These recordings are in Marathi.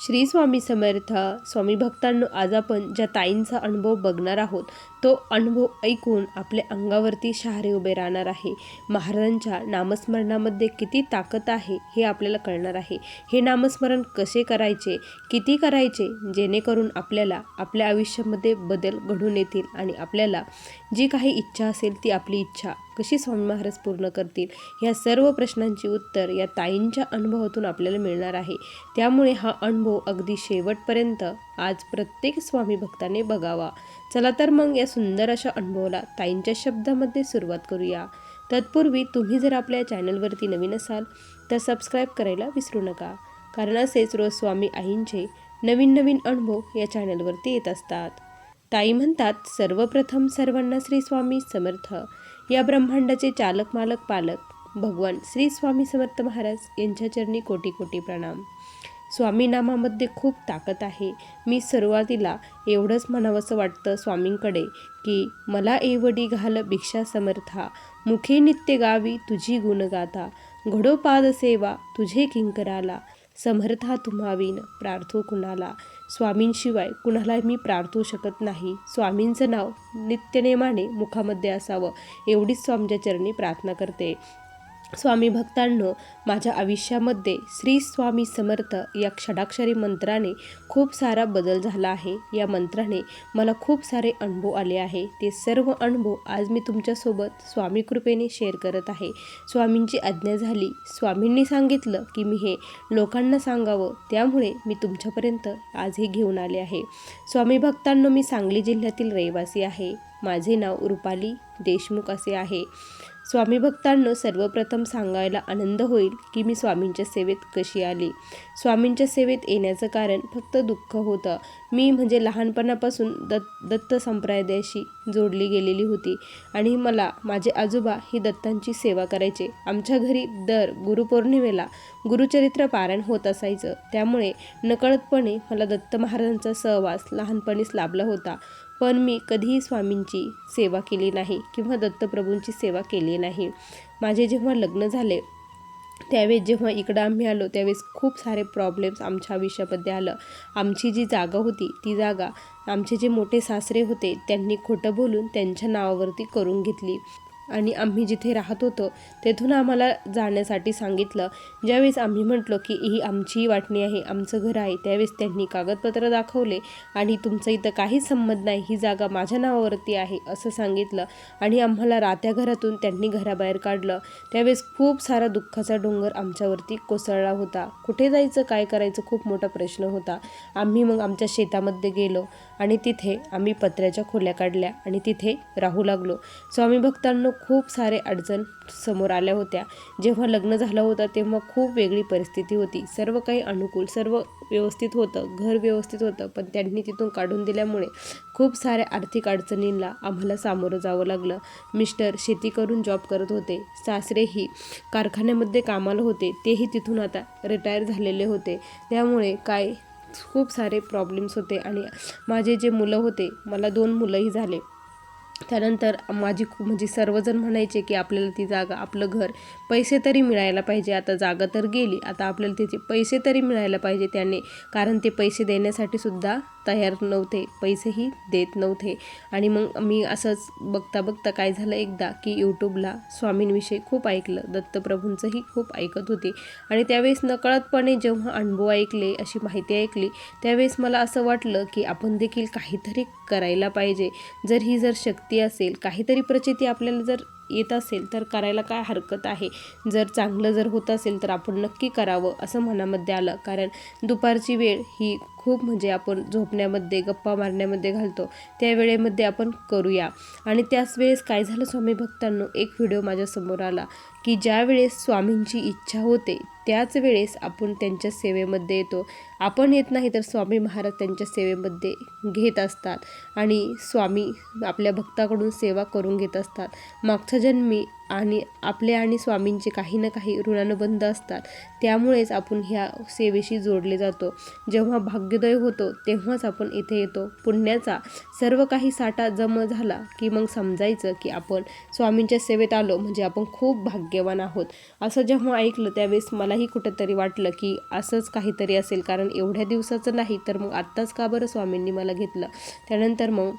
श्री स्वामी समर्थ. स्वामी भक्तांनो, आज आपण ज्या ताईंचा अनुभव बघणार आहोत तो अनुभव ऐकून आपल्या अंगावरती शहारे उभे राहणार आहे. महाराजांच्या नामस्मरणामध्ये किती ताकद आहे हे आपल्याला कळणार आहे. हे नामस्मरण कसे करायचे, किती करायचे, जेणेकरून आपल्याला आपल्या आयुष्यामध्ये बदल घडून येतील आणि आपल्याला जी काही इच्छा असेल ती आपली इच्छा कशी स्वामी महाराज पूर्ण करतील, ह्या सर्व प्रश्नांची उत्तर या ताईंच्या अनुभवातून आपल्याला मिळणार आहे. त्यामुळे हा अनुभव अगदी शेवटपर्यंत आज प्रत्येक स्वामी भक्ताने बघावा. चला तर मग या सुंदर अशा अनुभवाला ताईंच्या शब्दामध्ये सुरुवात करूया. तत्पूर्वी तुम्ही जर आपल्या चॅनलवरती नवीन असाल तर सबस्क्राईब करायला विसरू नका, कारण असेच रोज स्वामी आईंचे नवीन नवीन अनुभव या चॅनलवरती येत असतात. ताई म्हणतात, सर्वप्रथम सर्वांना श्री स्वामी समर्थ. या ब्रह्मांडाचे चालक मालक पालक भगवान श्री स्वामी समर्थ महाराज यांच्या चरणी कोटी कोटी प्रणाम. स्वामी नामामध्ये खूप ताकद आहे. मी सुरुवातीला एवढंच म्हणावंसं वाटतं स्वामींकडे की मला एवढी घाल भिक्षा समर्था, मुखे नित्य गावी तुझी गुणगाथा, घडो पाद सेवा तुझे किंकराला, समर्था तुम्हावीन प्रार्थो कुणाला. स्वामींशिवाय कुणाला मी प्रार्थू शकत नाही. स्वामींचं नाव नित्यनेमाने मुखामध्ये असावं एवढीच स्वामींच्या चरणी प्रार्थना करते. स्वामी भक्तांनो, माझ्या आयुष्यामध्ये श्री स्वामी समर्थ या षडाक्षरी मंत्राने खूप सारा बदल झाला आहे. या मंत्राने मला खूप सारे अनुभव आले आहे. ते सर्व अनुभव आज मी तुमच्यासोबत स्वामी कृपेने शेअर करत आहे. स्वामींची आज्ञा झाली, स्वामींनी सांगितलं की मी हे लोकांना सांगावं, त्यामुळे मी तुमच्यापर्यंत आज हे घेऊन आले आहे. स्वामी भक्तांनो, मी सांगली जिल्ह्यातील रहिवासी आहे. माझे नाव रुपाली देशमुख असे आहे. स्वामी भक्तांनो, सर्वप्रथम सांगायला आनंद होईल की मी स्वामींच्या सेवेत कशी आली. स्वामींच्या सेवेत येण्याचं कारण फक्त दुःख होतं. मी म्हणजे लहानपणापासून दत्त संप्रदायाशी जोडली गेलेली होती आणि मला माझे आजोबा ही दत्तांची सेवा करायचे. आमच्या घरी दर गुरुपौर्णिमेला गुरुचरित्र पारायण होत असायचं. त्यामुळे नकळतपणे मला दत्त महाराजांचा सहवास लहानपणीच लाभला होता. पण मी कधीही स्वामींची सेवा केली नाही किंवा दत्तप्रभूंची सेवा केली नाही. माझे जेव्हा लग्न झाले त्यावेळेस जेव्हा इकडं आम्ही आलो त्यावेळेस खूप सारे प्रॉब्लेम्स आमच्या आयुष्यामध्ये आलं. आमची जी जागा होती ती जागा आमचे जे मोठे सासरे होते त्यांनी खोटं बोलून त्यांच्या नावावरती करून घेतली आणि आम्ही जिथे राहत होतो तेथून आम्हाला जाण्यासाठी सांगितलं. ज्यावेळेस आम्ही म्हटलो की ही आमची वाटणी आहे, आमचं घर आहे, त्यावेळेस त्यांनी कागदपत्र दाखवले आणि तुमचं इथं काहीच संबंध नाही, ही जागा माझ्या नावावरती आहे असं सांगितलं आणि आम्हाला राहत्या घरातून त्यांनी घराबाहेर काढलं. त्यावेळेस खूप सारा दुःखाचा डोंगर आमच्यावरती कोसळला होता. कुठे जायचं, काय करायचं, खूप मोठा प्रश्न होता. आम्ही मग आमच्या शेतामध्ये गेलो आणि तिथे आम्ही पत्र्याच्या खोल्या काढल्या आणि तिथे राहू लागलो. स्वामी भक्तांनो, खूप सारे अडचण समोर आल्या होत्या. जेव्हा लग्न झालं होतं तेव्हा खूप वेगळी परिस्थिती होती. सर्व काही अनुकूल, सर्व व्यवस्थित होतं, घर व्यवस्थित होतं, पण त्यांनी तिथून काढून दिल्यामुळे खूप साऱ्या आर्थिक अडचणींना आम्हाला सामोरं जावं लागलं. मिस्टर शेती करून जॉब करत होते, सासरेही कारखान्यामध्ये कामाला होते, तेही तिथून आता रिटायर झालेले होते. त्यामुळे खूप सारे प्रॉब्लेम्स होते आणि माझे जे मुलं होते, मला 2 मुलंही झाले. त्यानंतर म्हणजे सर्वजण म्हणायचे की आपल्याला ती जागा, आपलं घर, पैसे तरी मिळायला पाहिजे. आता जागा तर गेली, आता आपल्याला त्याचे पैसे तरी मिळायला पाहिजे त्याने, कारण ते पैसे देण्यासाठी सुद्धा तयार नव्हते, पैसेही देत नव्हते. आणि मग मी असंच बघता बघता काय झालं, एकदा की यूट्यूबला स्वामींविषयी खूप ऐकलं, दत्तप्रभूंचंही खूप ऐकत होते आणि त्यावेळेस नकळतपणे जेव्हा अनुभव ऐकले, अशी माहिती ऐकली, त्यावेळेस मला असं वाटलं की आपण देखील काहीतरी करायला पाहिजे. जर शक्ती असेल, काहीतरी प्रचिती आपल्याला जर येत असेल तर करायला काय हरकत आहे. जर चांगलं जर होत असेल तर आपण नक्की करावं असं मनामध्ये आलं. कारण दुपारची वेळ ही खूप म्हणजे आपण झोपण्यामध्ये, गप्पा मारण्यामध्ये घालतो, त्या वेळेमध्ये आपण करूया. आणि त्याच वेळेस काय झालं स्वामी भक्तांनो, एक व्हिडिओ माझ्यासमोर आला की ज्या वेळेस स्वामींची इच्छा होते त्याच वेळेस आपण त्यांच्या सेवेमध्ये येतो. आपण येत नाही तर स्वामी महाराज त्यांच्या सेवेमध्ये घेत असतात आणि स्वामी आपल्या भक्ताकडून सेवा करून घेत असतात. मागचा जन्मी आणि आपले आणि स्वामींचे काही ना काही ऋणानुबंध असतात, त्यामुळेच आपण ह्या सेवेशी जोडले जातो. जेव्हा भाग्योदय होतो तेव्हाच आपण इथे येतो. पुण्याचा सर्व काही साठा जमा झाला की मग समजायचं की आपण स्वामींच्या सेवेत आलो म्हणजे आपण खूप भाग्यवान आहोत. असं जेव्हा ऐकलं त्यावेळेस मलाही कुठंतरी वाटलं की असंच काहीतरी असेल, कारण एवढ्या दिवसाचं नाही तर मग आत्ताच का बरं स्वामींनी मला घेतलं. त्यानंतर मग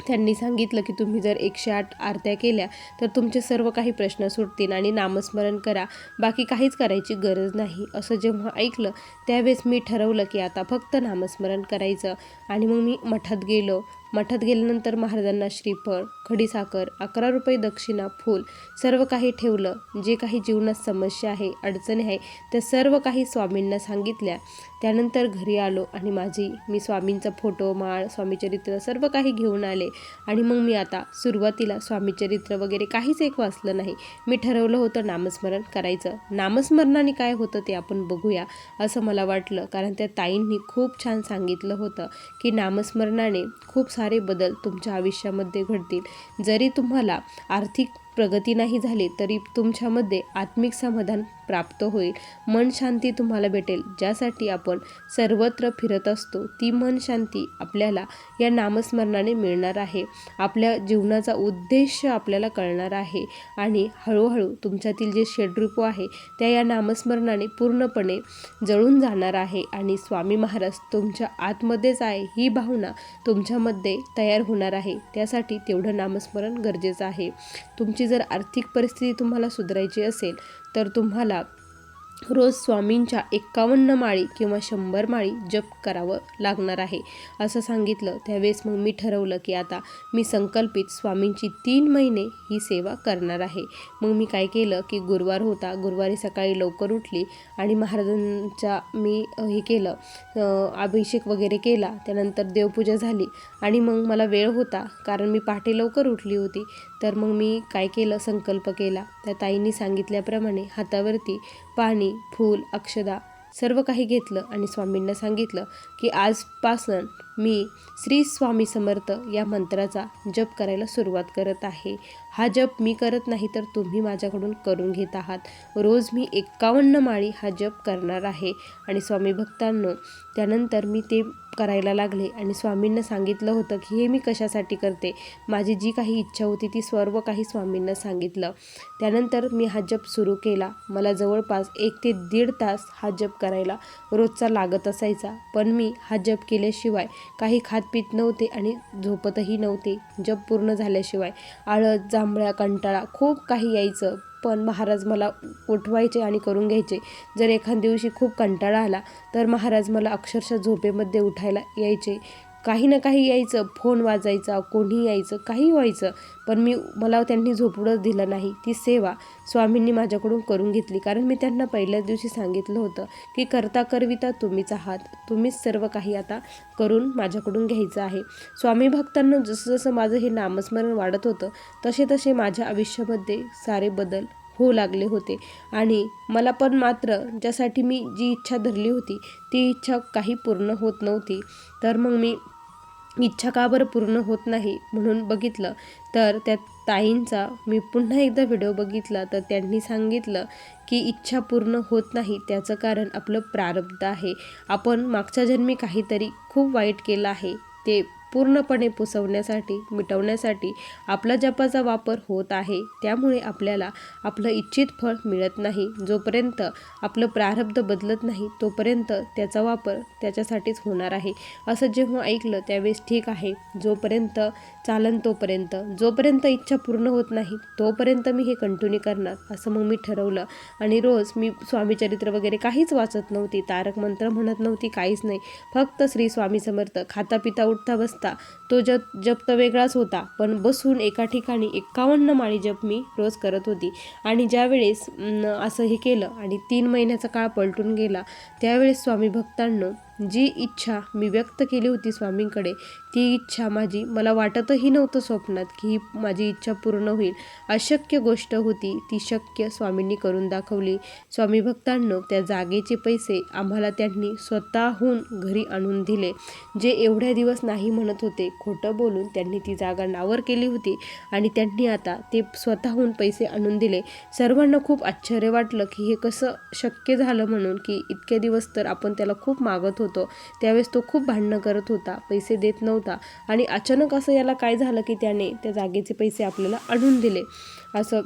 त्यांनी सांगितलं की तुम्ही जर 108 आरत्या केल्या तर तुमचे सर्व काही प्रश्न सुटतील आणि नामस्मरण करा, बाकी काहीच करायची गरज नाही. असं जेव्हा ऐकलं त्यावेळेस मी ठरवलं की आता फक्त नामस्मरण करायचं. आणि मग मी मठात गेलो. मठात गेल्यानंतर महाराजांना श्रीफळ, खडीसाखर, 11 रुपये दक्षिणा, फूल सर्व काही ठेवलं. जे काही जीवनात समस्या आहे, अडचणी आहे, त्या सर्व काही स्वामींना सांगितल्या. त्यानंतर घरी आलो आणि मी स्वामींचा फोटो, माळ, स्वामीचरित्र सर्व काही घेऊन आले. आणि मग मी आता सुरुवातीला स्वामीचरित्र वगैरे काहीच एक वाचलं नाही. मी ठरवलं होतं नामस्मरण करायचं. नामस्मरणाने काय होतं ते आपण बघूया असं मला वाटलं, कारण त्या ताईंनी खूप छान सांगितलं होतं की नामस्मरणाने खूप सारे बदल तुमच्या आयुष्यामध्ये घडतील. जरी तुम्हाला आर्थिक प्रगती नाही झाली तरी तुमच्यामध्ये आत्मिक समाधान प्राप्त होईल, मन शांती तुम्हाला भेटेल. ज्यासाठी आपण सर्वत्र फिरत असतो ती मन शांती आपल्याला या नामस्मरणाने मिळणार आहे. आपल्या जीवनाचा उद्देश आपल्याला कळणार आहे आणि हळूहळू तुमच्यातील जे षड्रूप आहे त्या या नामस्मरणाने पूर्णपणे जळून जाणार आहे आणि स्वामी महाराज तुमच्या आतमध्येच आहे ही भावना तुमच्यामध्ये तयार होणार आहे. त्यासाठी तेवढं नामस्मरण गरजेचं आहे. तुमची जर आर्थिक परिस्थिती तुम्हाला सुधारायची असेल तर तुम्हाला रोज स्वामींच्या 51 माळी किंवा 100 माळी जप करावं लागणार आहे असं सांगितलं. त्यावेळेस मग मी ठरवलं की आता मी संकल्पित स्वामींची 3 महिने ही सेवा करणार आहे. मग मी काय केलं की गुरुवार होता, गुरुवारी सकाळी लवकर उठली आणि महाराजांचा मी हे केलं, अभिषेक वगैरे केला. त्यानंतर देवपूजा झाली आणि मग मला वेळ होता कारण मी पहाटे लवकर उठली होती. तर मग मी काय केलं, संकल्प केला. त्या ताईंनी सांगितल्याप्रमाणे हातावरती पाणी, फूल, अक्षदा सर्व काही घेतलं आणि स्वामींना सांगितलं की आजपासून मी श्री स्वामी समर्थ या मंत्राचा जप करायला सुरुवात करत आहे. हा जप मी करत नाही तर तुम्ही माझ्याकडून करून घेत आहात. रोज मी 51 माळी हा जप करणार आहे. आणि स्वामी भक्तांनो, त्यानंतर मी ते करायला लागले आणि स्वामींना सांगितलं होतं की हे मी कशासाठी करते. माझी जी काही इच्छा होती ती सर्व काही स्वामींना सांगितलं. त्यानंतर मी हा जप सुरू केला. मला जवळपास 1 ते 1.5 तास हा जप करायला रोजचा लागत असायचा. पण मी हा जप केल्याशिवाय काही खात पीत नव्हते आणि झोपतही नव्हते. जप पूर्ण झाल्याशिवाय आळस, जांभळ्या, कंटाळा खूप काही यायचं, पण महाराज मला उठवायचे आणि करून घ्यायचे. जर एखाद्या दिवशी खूप कंटाळा आला तर महाराज मला अक्षरशः झोपेमध्ये उठायला यायचे. काही ना काही यायचं, फोन वाजायचा, कोणी यायचं, काही व्हायचं, पण मला त्यांनी झोपूनच दिलं नाही. ती सेवा स्वामींनी माझ्याकडून करून घेतली, कारण मी त्यांना पहिल्याच दिवशी सांगितलं होतं की करता करविता तुम्हीच आहात, तुम्हीच सर्व काही आता करून माझ्याकडून घ्यायचं आहे. स्वामी भक्तांना जसं जसं माझं हे नामस्मरण वाढत होतं तसे तसे माझ्या आयुष्यामध्ये सारे बदल होऊ लागले होते. आणि मला पण मात्र ज्यासाठी मी जी इच्छा धरली होती ती इच्छा काही पूर्ण होत नव्हती. तर मग मी इच्छा का बरं पूर्ण होत नाही म्हणून बघितलं तर त्या ताईंचा मी पुन्हा एकदा व्हिडिओ बघितला तर त्यांनी सांगितलं की इच्छा पूर्ण होत नाही त्याचं कारण आपलं प्रारब्ध आहे. आपण मागच्या जन्मी काहीतरी खूप वाईट केलं आहे, ते पूर्णपणे पुसवण्यासाठी, मिटवण्यासाठी आपला जपाचा वापर होत आहे. त्यामुळे आपल्याला आपलं इच्छित फळ मिळत नाही. जोपर्यंत आपलं प्रारब्ध बदलत नाही तोपर्यंत त्याचा वापर त्याच्यासाठीच होणार आहे. असं जेव्हा ऐकलं त्यावेळेस ठीक आहे, जोपर्यंत चालन तोपर्यंत, जोपर्यंत इच्छा पूर्ण होत नाही तोपर्यंत मी हे कंटिन्यू करणार असं मग मी ठरवलं. आणि रोज मी स्वामीचरित्र वगैरे काहीच वाचत नव्हती, तारक मंत्र म्हणत नव्हती, काहीच नाही. फक्त श्री स्वामी समर्थ, खाता पिता उठता बसता तो जप तर वेगळाच होता, पण बसून एका ठिकाणी 51 माळी जप मी रोज करत होती. आणि ज्यावेळेस असं हे केलं आणि 3 महिन्याचा काळ पलटून गेला त्यावेळेस स्वामी भक्तांनो जी इच्छा मी व्यक्त केली होती स्वामींकडे, ती इच्छा मला वाटतही नव्हतं स्वप्नात की ही माझी इच्छा पूर्ण होईल. अशक्य गोष्ट होती, ती शक्य स्वामींनी करून दाखवली. स्वामी भक्तांनो, त्या जागेचे पैसे आम्हाला त्यांनी स्वतःहून घरी आणून दिले. जे एवढ्या दिवस नाही म्हणत होते, खोटं बोलून त्यांनी ती जागा नावर केली होती आणि त्यांनी आता ते स्वतःहून पैसे आणून दिले. सर्वांना खूप आश्चर्य वाटलं की हे कसं शक्य झालं म्हणून, की इतके दिवस तर आपण त्याला खूप मागत होतो. त्यावेळेस तो खूप भांडणं करत होता, पैसे देत नव्हता आणि अचानक असं याला काय झालं की त्याने त्या जागेचे पैसे आपल्याला आणून दिले. असं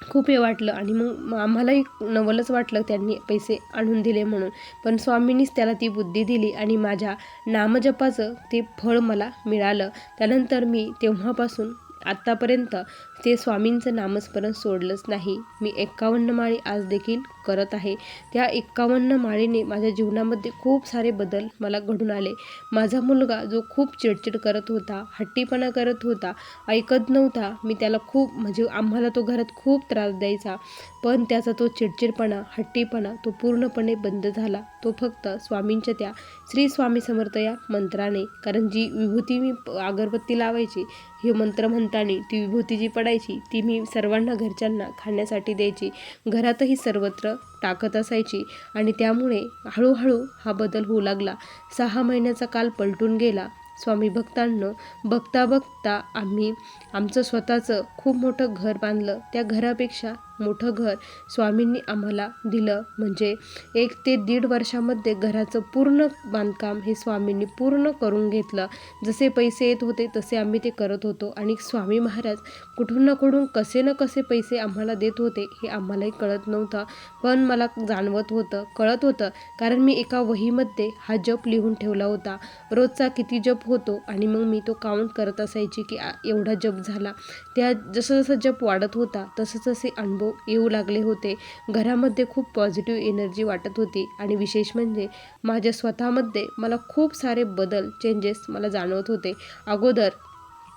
खूप हे वाटलं आणि मग आम्हालाही नवलच वाटलं त्यांनी पैसे आणून दिले म्हणून. पण स्वामींनीच त्याला ती बुद्धी दिली आणि माझ्या नामजपाचं ते फळ मला मिळालं. त्यानंतर मी तेव्हापासून आत्तापर्यंत ते स्वामींचं नामस्मरण सोडलंच नाही. मी 51 माळी आज देखील करत आहे. त्या 51 माळेने माझ्या जीवनामध्ये खूप सारे बदल मला घडून आले. माझा मुलगा जो खूप चिडचिड करत होता, हट्टीपणा करत होता, ऐकत नव्हता, मी त्याला खूप आम्हाला तो घरात खूप त्रास द्यायचा. पण त्याचा तो चिडचिडपणा, हट्टीपणा तो पूर्णपणे बंद झाला. तो फक्त स्वामींच्या त्या श्री स्वामी समर्थ या मंत्राने, कारण जी विभूती मी अगरबत्ती लावायची, हे मंत्र म्हणताना ती विभूती जी पडायची ती मी सर्वांना घरच्यांना खाण्यासाठी द्यायची. घरातही सर्वत्र टाकत असायची आणि त्यामुळे हळूहळू हा बदल होऊ लागला. 6 महिन्याचा काल पलटून गेला. स्वामी भक्तांनो, बघता बघता आम्ही आमचं स्वतःचं खूप मोठं घर बांधलं. त्या घरापेक्षा मोठं घर स्वामींनी आम्हाला दिलं. म्हणजे 1 ते 1.5 वर्षामध्ये घराचं पूर्ण बांधकाम हे स्वामींनी पूर्ण करून घेतलं. जसे पैसे येत होते तसे आम्ही ते करत होतो आणि स्वामी महाराज कुठून ना कुठून कसे ना कसे पैसे आम्हाला देत होते हे आम्हालाही कळत नव्हतं. पण मला जाणवत होतं, कळत होतं, कारण मी एका वहीमध्ये हा जप लिहून ठेवला होता. रोजचा किती जप होतो आणि मग मी तो काउंट करत असायची की एवढा जप झाला. त्या जसं जसं जप वाढत होता तसं तसे अनुभव येऊ लागले होते. घरामध्ये खूप पॉझिटिव्ह एनर्जी वाटत होती आणि विशेष म्हणजे माझ्या स्वतःमध्ये मला खूप सारे बदल, चेंजेस मला जाणवत होते. अगोदर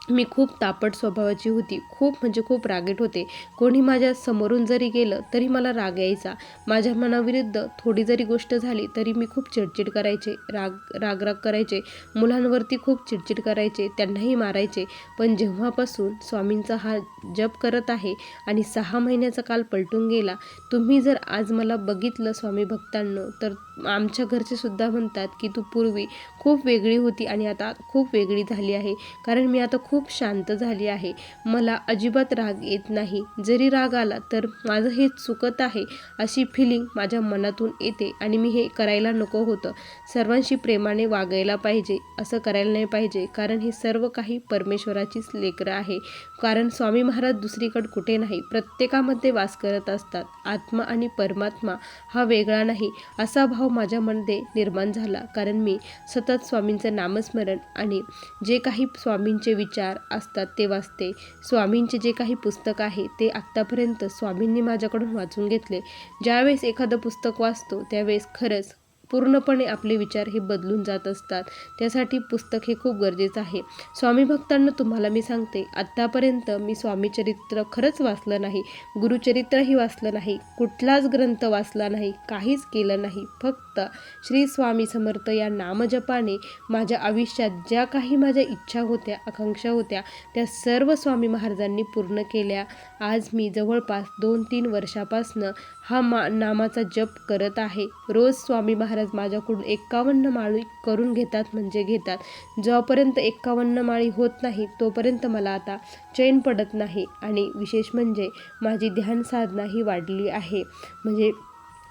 मी खूप तापट स्वभावाची होती, खूप रागीट होते. कोणी माझ्या समोरून जरी गेलं तरी मला राग यायचा. माझ्या मनाविरुद्ध थोडी जरी गोष्ट झाली तरी मी खूप चिडचिड करायचे, राग करायचे. मुलांवरती खूप चिडचिड करायचे, त्यांनाही मारायचे. पण जेव्हापासून स्वामींचा हा जप करत आहे आणि 6 महिन्याचा काल पलटून गेला, तुम्ही जर आज मला बघितलं स्वामी भक्तांनो, तर आमच्या घरचे सुद्धा म्हणतात की तू पूर्वी खूप वेगळी होती आणि आता खूप वेगळी झाली आहे. कारण मी आता खूप शांत झाली आहे. मला अजिबात राग येत नाही. जरी राग आला तर माझं हे चुकत आहे अशी फिलिंग माझ्या मनातून येते आणि मी हे करायला नको होतं. सर्वांशी प्रेमाने वागायला पाहिजे, असं करायला नाही पाहिजे, कारण हे सर्व काही परमेश्वराचीच लेकरं आहे. कारण स्वामी महाराज दुसरीकडे कुठे नाही, प्रत्येकामध्ये वास करत असतात. आत्मा आणि परमात्मा हा वेगळा नाही, असा भाव माझ्यामध्ये निर्माण झाला. कारण मी सतत स्वामींचं नामस्मरण आणि जे काही स्वामींचे विचार असतात ते वाचते. स्वामींचे जे काही पुस्तक आहे ते आत्तापर्यंत स्वामींनी माझ्याकडून वाचून घेतले. ज्यावेळेस एखादं पुस्तक वाचतो त्यावेळेस खरंच पूर्णपणे आपले विचार हे बदलून जात असतात. त्यासाठी पुस्तक हे खूप गरजेचं आहे. स्वामी भक्तांना तुम्हाला मी सांगते, आत्तापर्यंत मी स्वामीचरित्र खरंच वाचलं नाही, गुरुचरित्रही वाचलं नाही, कुठलाच ग्रंथ वाचला नाही, काहीच केलं नाही. फक्त श्री स्वामी समर्थ या नामजपाने माझ्या आयुष्यात ज्या काही माझ्या इच्छा होत्या, आकांक्षा होत्या, त्या सर्व स्वामी महाराजांनी पूर्ण केल्या. आज मी जवळपास 2-3 वर्षापासनं हा नामाचा जप करत आहे. रोज स्वामी महाराज माझ्याकडून 51 माळी करून घेतात म्हणजे घेतात. जोपर्यंत 51 माळी होत नाही तोपर्यंत मला आता चैन पडत नाही आणि विशेष म्हणजे माझी ध्यान साधना ही वाढली आहे. म्हणजे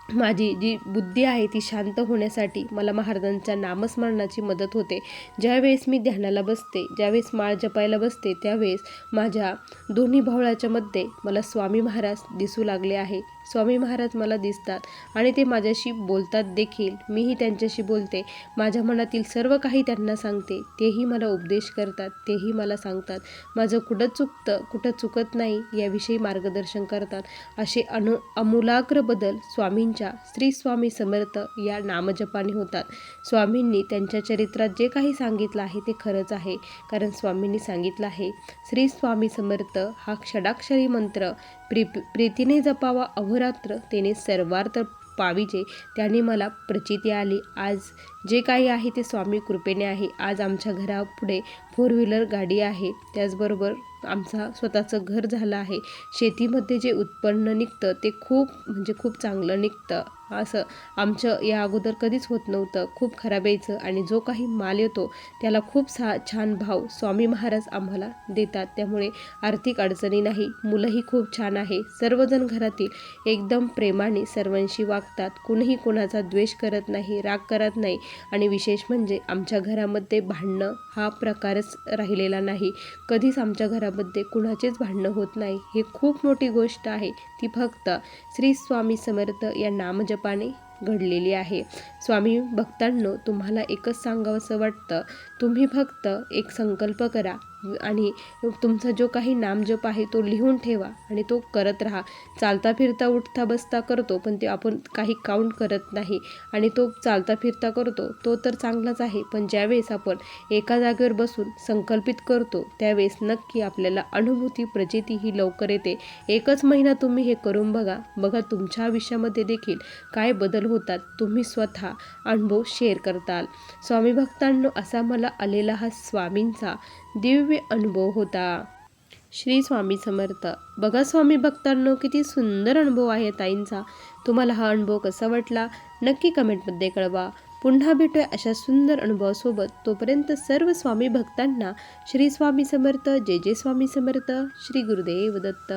माझी जी बुद्धी आहे ती शांत होण्यासाठी मला महाराजांच्या नामस्मरणाची मदत होते. ज्यावेळेस मी ध्यानाला बसते, ज्यावेळेस माळ जपायला बसते, त्यावेळेस माझ्या दोन्ही भोवळ्याच्या मध्ये मला स्वामी महाराज दिसू लागले आहे. स्वामी महाराज मला दिसतात आणि ते माझ्याशी बोलतात देखील. मीही त्यांच्याशी बोलते. माझ्या मनातील सर्व काही त्यांना सांगते. तेही मला उपदेश करतात, तेही मला सांगतात. माझं कुठं चुकतं, कुठं चुकत नाही याविषयी मार्गदर्शन करतात. असे आमूलाग्र बदल स्वामींच्या श्री स्वामी समर्थ या नामजपाने होतात. स्वामींनी त्यांच्या चरित्रात जे काही सांगितलं आहे ते खरंच आहे. कारण स्वामींनी सांगितलं आहे, श्री स्वामी समर्थ हा षडाक्षरी मंत्र प्रीतीने जपावा अहोरात्र, त्याने सर्वार्थ पाविजे त्याने मला प्रचिती आली. आज जे काही आहे ते स्वामी कृपेने आहे. आज आमच्या घरापुढे 4 व्हीलर गाडी आहे. त्याचबरोबर आमचा स्वतःचं घर झालं आहे. शेतीमध्ये जे उत्पन्न निघतं ते खूप चांगलं निघतं. असं आमचं या अगोदर कधीच होत नव्हतं. खूप खराब यायचं आणि जो काही माल येतो त्याला खूप छान भाव स्वामी महाराज आम्हाला देतात. त्यामुळे आर्थिक अडचणी नाही. मुलंही खूप छान आहे. सर्वजण घरातील एकदम प्रेमाने सर्वांशी वागतात. कुणीही कोणाचा द्वेष करत नाही, राग करत नाही. आणि विशेष म्हणजे आमच्या घरामध्ये भांडणं हा प्रकारच राहिलेला नाही. कधीच आमच्या घरामध्ये कुणाचेच भांडणं होत नाही. ही खूप मोठी गोष्ट आहे. ती फक्त श्री स्वामी समर्थ या नामजपाने घडलेली आहे. स्वामी भक्तांनो, तुम्हाला एकच सांगावंसं वाटतं, तुम्ही फक्त एक संकल्प करा आणि तुमचा जो काही नामजप आहे तो लिहून ठेवा आणि तो करत राहा. चालता फिरता उठता बसता करतो, पण ते आपण काही काउंट करत नाही आणि तो चालता फिरता करतो तो तर चांगलाच आहे. पण ज्यावेळेस आपण एका जागेवर बसून संकल्पित करतो त्यावेळेस नक्की आपल्याला अनुभूती प्रचिती ही लवकर येते. 1च महिना तुम्ही हे करून बघा तुमच्या आयुष्यामध्ये देखील काय बदल होतात. तुम्ही स्वतः अनुभव शेअर करताल. स्वामी भक्तांनो, असा मला आलेला हा स्वामींचा दिव्य अनुभव होता. श्री स्वामी समर्थ. बघा स्वामी भक्तांनो, किती सुंदर अनुभव आहे ताईंचा. तुम्हाला हा अनुभव कसा वाटला नक्की कमेंटमध्ये कळवा. पुन्हा भेटूया अशा सुंदर अनुभवासोबत. तोपर्यंत सर्व स्वामी भक्तांना श्री स्वामी समर्थ. जय जय स्वामी समर्थ. श्री गुरुदेव दत्त.